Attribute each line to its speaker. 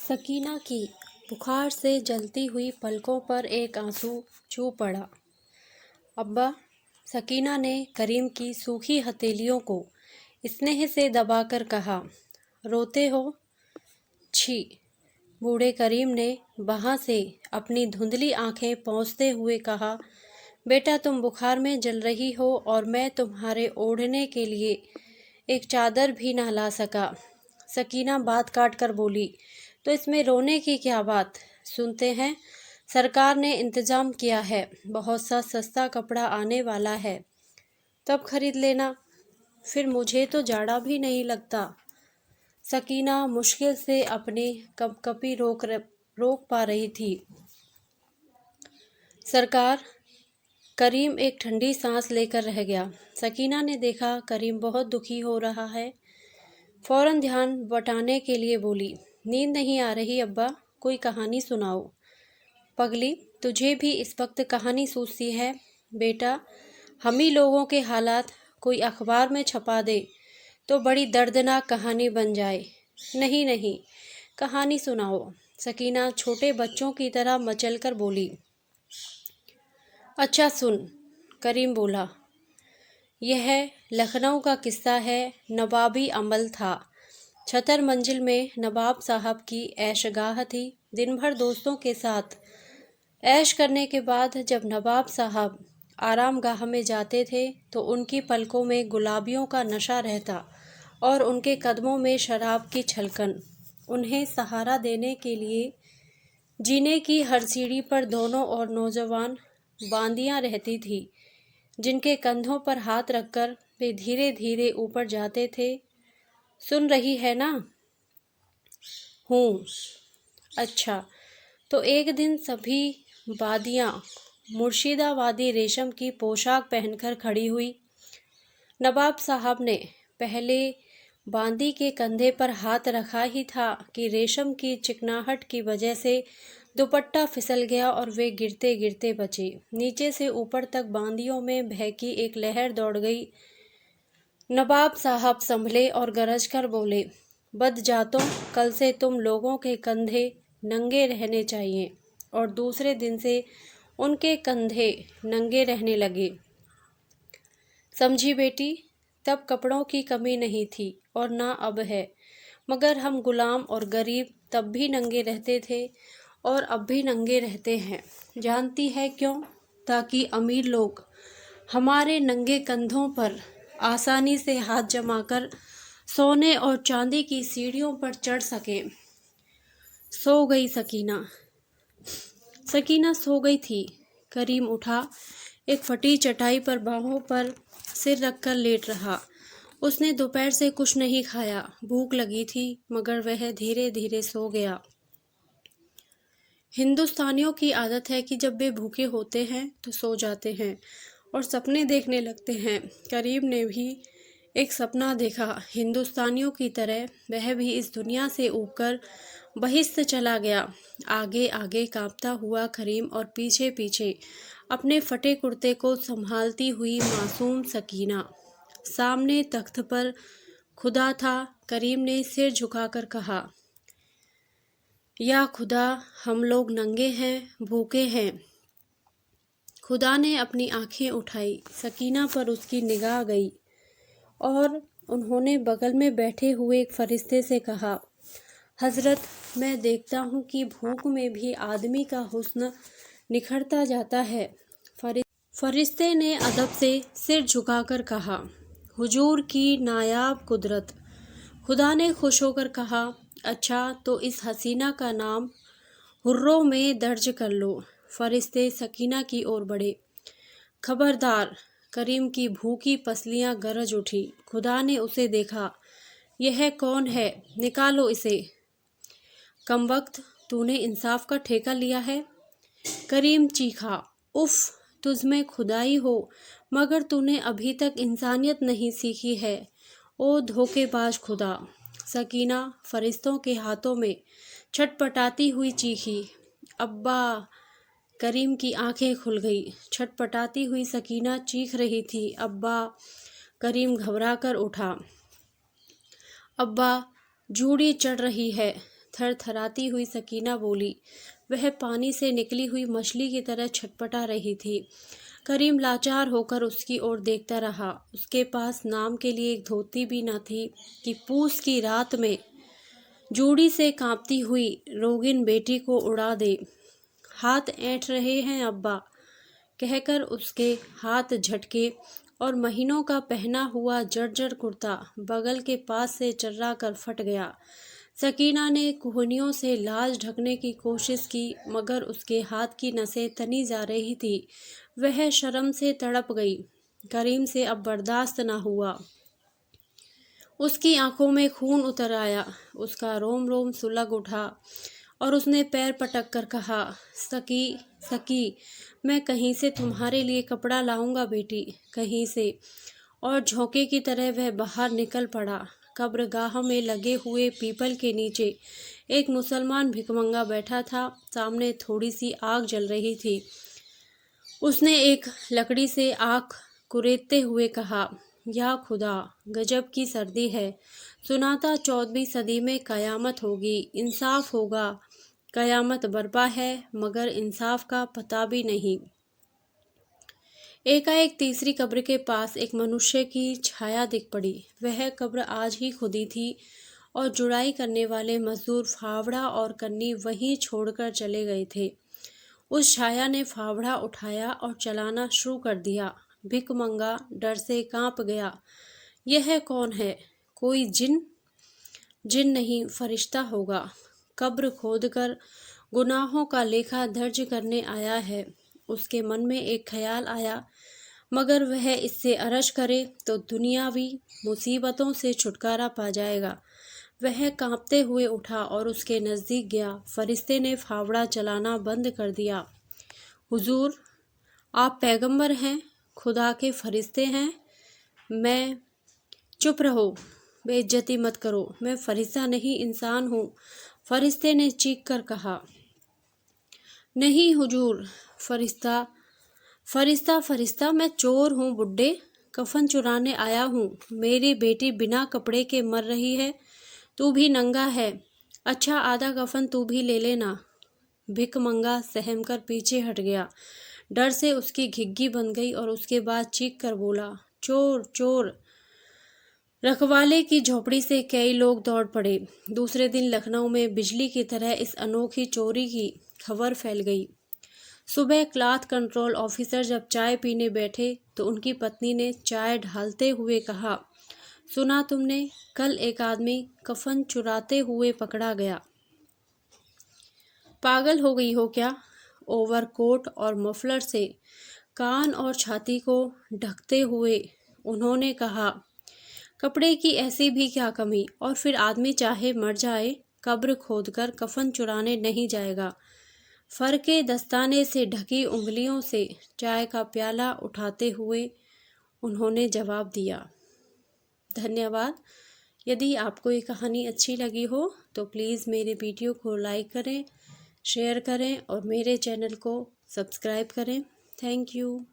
Speaker 1: सकीना की बुखार से जलती हुई पलकों पर एक आंसू छू पड़ा। अब्बा, सकीना ने करीम की सूखी हथेलियों को स्नेह से दबाकर कहा, रोते हो? छी। बूढ़े करीम ने वहाँ से अपनी धुंधली आंखें पोंछते हुए कहा, बेटा तुम बुखार में जल रही हो और मैं तुम्हारे ओढ़ने के लिए एक चादर भी ना ला सका। सकीना बात काट कर बोली, तो इसमें रोने की क्या बात? सुनते हैं सरकार ने इंतजाम किया है, बहुत सा सस्ता कपड़ा आने वाला है, तब खरीद लेना। फिर मुझे तो जाड़ा भी नहीं लगता। सकीना मुश्किल से अपनी कपकपी रोक पा रही थी। सरकार। करीम एक ठंडी सांस लेकर रह गया। सकीना ने देखा करीम बहुत दुखी हो रहा है। फौरन ध्यान बटाने के लिए बोली, नींद नहीं आ रही अब्बा, कोई कहानी सुनाओ। पगली, तुझे भी इस वक्त कहानी सूझती है? बेटा, हम ही लोगों के हालात कोई अखबार में छपा दे तो बड़ी दर्दनाक कहानी बन जाए। नहीं नहीं, कहानी सुनाओ। सकीना छोटे बच्चों की तरह मचलकर बोली। अच्छा सुन, करीम बोला। यह लखनऊ का किस्सा है। नवाबी अमल था। छतर मंजिल में नवाब साहब की ऐशगाह थी। दिन भर दोस्तों के साथ ऐश करने के बाद जब नवाब साहब आरामगाह में जाते थे तो उनकी पलकों में गुलाबियों का नशा रहता और उनके कदमों में शराब की छलकन। उन्हें सहारा देने के लिए जीने की हर सीढ़ी पर दोनों ओर नौजवान बांदियां रहती थी, जिनके कंधों पर हाथ रखकर वे धीरे धीरे ऊपर जाते थे। सुन रही है ना? हूँ। अच्छा, तो एक दिन सभी बादियाँ मुर्शिदाबादी रेशम की पोशाक पहनकर खड़ी हुई। नवाब साहब ने पहले बांदी के कंधे पर हाथ रखा ही था कि रेशम की चिकनाहट की वजह से दुपट्टा फिसल गया और वे गिरते गिरते बचे। नीचे से ऊपर तक बांदियों में बहकी एक लहर दौड़ गई। नवाब साहब संभले और गरज कर बोले, बदजातों, कल से तुम लोगों के कंधे नंगे रहने चाहिए। और दूसरे दिन से उनके कंधे नंगे रहने लगे। समझी बेटी, तब कपड़ों की कमी नहीं थी और ना अब है, मगर हम गुलाम और गरीब तब भी नंगे रहते थे और अब भी नंगे रहते हैं। जानती है क्यों? ताकि अमीर लोग हमारे नंगे कंधों पर आसानी से हाथ जमाकर सोने और चांदी की सीढ़ियों पर चढ़ सकें। सो गई सकीना। सकीना सो गई थी। करीम उठा, एक फटी चटाई पर बाहों पर सिर रखकर लेट रहा। उसने दोपहर से कुछ नहीं खाया। भूख लगी थी मगर वह धीरे धीरे सो गया। हिंदुस्तानियों की आदत है कि जब वे भूखे होते हैं तो सो जाते हैं और सपने देखने लगते हैं। करीम ने भी एक सपना देखा। हिंदुस्तानियों की तरह वह भी इस दुनिया से ऊबकर बहिश्त चला गया। आगे आगे कांपता हुआ करीम और पीछे पीछे अपने फटे कुर्ते को संभालती हुई मासूम सकीना। सामने तख्त पर खुदा था। करीम ने सिर झुकाकर कहा, या खुदा, हम लोग नंगे हैं, भूखे हैं। खुदा ने अपनी आंखें उठाई। सकीना पर उसकी निगाह गई और उन्होंने बगल में बैठे हुए एक फरिश्ते से कहा, हजरत, मैं देखता हूँ कि भूख में भी आदमी का हुस्न निखरता जाता है। फरिश्ते ने अदब से सिर झुकाकर कहा, हुजूर की नायाब कुदरत। खुदा ने खुश होकर कहा, अच्छा तो इस हसीना का नाम हुर्रों में दर्ज कर लो। फरिश्ते सकीना की ओर बढ़े। खबरदार। करीम की भूखी पसलियां गरज उठी। खुदा ने उसे देखा। यह कौन है? निकालो इसे। कमबख्त, तूने इंसाफ का ठेका लिया है? करीम चीखा, उफ, तुझमें खुदाई हो मगर तूने अभी तक इंसानियत नहीं सीखी है। ओ धोखेबाज खुदा। सकीना फरिश्तों के हाथों में छटपटाती हुई चीखी, अब्बा। करीम की आंखें खुल गई। छटपटाती हुई सकीना चीख रही थी, अब्बा। करीम घबरा कर उठा। अब्बा, जूड़ी चढ़ रही है, थरथराती हुई सकीना बोली। वह पानी से निकली हुई मछली की तरह छटपटा रही थी। करीम लाचार होकर उसकी ओर देखता रहा। उसके पास नाम के लिए एक धोती भी न थी कि पूस की रात में जूड़ी से कांपती हुई रोगिन बेटी को उड़ा दे। हाथ ऐंठ रहे हैं अब्बा, कहकर उसके हाथ झटके और महीनों का पहना हुआ जर्जर कुर्ता बगल के पास से चर्रा कर फट गया। सकीना ने कोहनियों से लाज ढकने की कोशिश की, मगर उसके हाथ की नसें तनी जा रही थी। वह शर्म से तड़प गई। करीम से अब बर्दाश्त न हुआ। उसकी आंखों में खून उतर आया। उसका रोम रोम सुलग उठा और उसने पैर पटक कर कहा, सकी सकी, मैं कहीं से तुम्हारे लिए कपड़ा लाऊंगा बेटी, कहीं से। और झोंके की तरह वह बाहर निकल पड़ा। कब्रगाह में लगे हुए पीपल के नीचे एक मुसलमान भिखमंगा बैठा था। सामने थोड़ी सी आग जल रही थी। उसने एक लकड़ी से आग कुरेदते हुए कहा, या खुदा, गजब की सर्दी है। सुना था 14वीं सदी में कयामत होगी, इंसाफ होगा। कयामत बर्पा है, मगर इंसाफ का पता भी नहीं। एकाएक तीसरी कब्र के पास एक मनुष्य की छाया दिख पड़ी। वह कब्र आज ही खुदी थी और जुड़ाई करने वाले मजदूर फावड़ा और कन्नी वहीं छोड़कर चले गए थे। उस छाया ने फावड़ा उठाया और चलाना शुरू कर दिया। भिखमंगा डर से कांप गया। यह कौन है? कोई जिन? जिन नहीं, फरिश्ता होगा। कब्र खोदकर गुनाहों का लेखा दर्ज करने आया है। उसके मन में एक ख्याल आया, मगर वह इससे अरज करे तो दुनियावी मुसीबतों से छुटकारा पा जाएगा। वह कांपते हुए उठा और उसके नज़दीक गया। फरिश्ते ने फावड़ा चलाना बंद कर दिया। हुजूर, आप पैगंबर हैं, खुदा के फरिश्ते हैं। मैं चुप रहो, बेइज्जती मत करो। मैं फरिश्ता नहीं, इंसान हूँ, फरिश्ते ने चीख कर कहा। नहीं हुजूर, फरिश्ता फरिश्ता फरिश्ता मैं चोर हूँ बुड्ढे, कफन चुराने आया हूँ। मेरी बेटी बिना कपड़े के मर रही है, तू भी नंगा है। अच्छा, आधा कफन तू भी ले लेना। भिखमंगा सहम कर पीछे हट गया। डर से उसकी घिग्गी बन गई और उसके बाद चीख कर बोला, चोर चोर। रखवाले की झोपड़ी से कई लोग दौड़ पड़े। दूसरे दिन लखनऊ में बिजली की तरह इस अनोखी चोरी की खबर फैल गई। सुबह क्लॉथ कंट्रोल ऑफिसर जब चाय पीने बैठे तो उनकी पत्नी ने चाय ढालते हुए कहा, सुना तुमने, कल एक आदमी कफन चुराते हुए पकड़ा गया। पागल हो गई हो क्या? ओवरकोट और मफलर से कान और छाती को ढकते हुए उन्होंने कहा, कपड़े की ऐसी भी क्या कमी? और फिर आदमी चाहे मर जाए, कब्र खोदकर कफन चुराने नहीं जाएगा। फर के दस्ताने से ढकी उंगलियों से चाय का प्याला उठाते हुए उन्होंने जवाब दिया। धन्यवाद। यदि आपको ये कहानी अच्छी लगी हो तो प्लीज़ मेरे वीडियो को लाइक करें, शेयर करें और मेरे चैनल को सब्सक्राइब करें। Thank you.